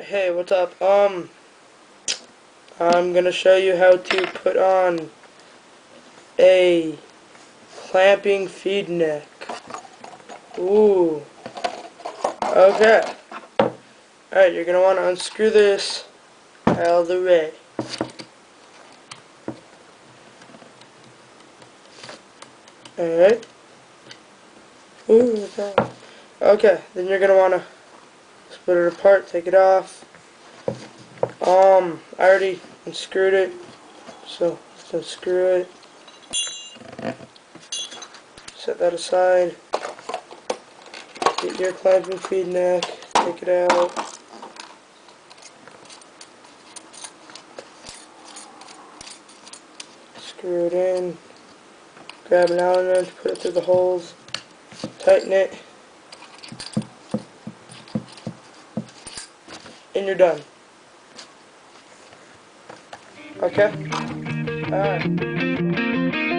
Alright, hey, what's up? I'm gonna show you how to put on a clamping feed neck. Ooh. Okay. Alright, you're gonna want to unscrew this out of the way. Alright. Ooh, okay. Okay, then you're gonna want to split it apart, take it off. I already unscrewed it, so let's unscrew it. Set that aside. Get your clamping feed neck, take it out. Screw it in. Grab an Allen wrench, put it through the holes, tighten it, and you're done. Okay? Alright.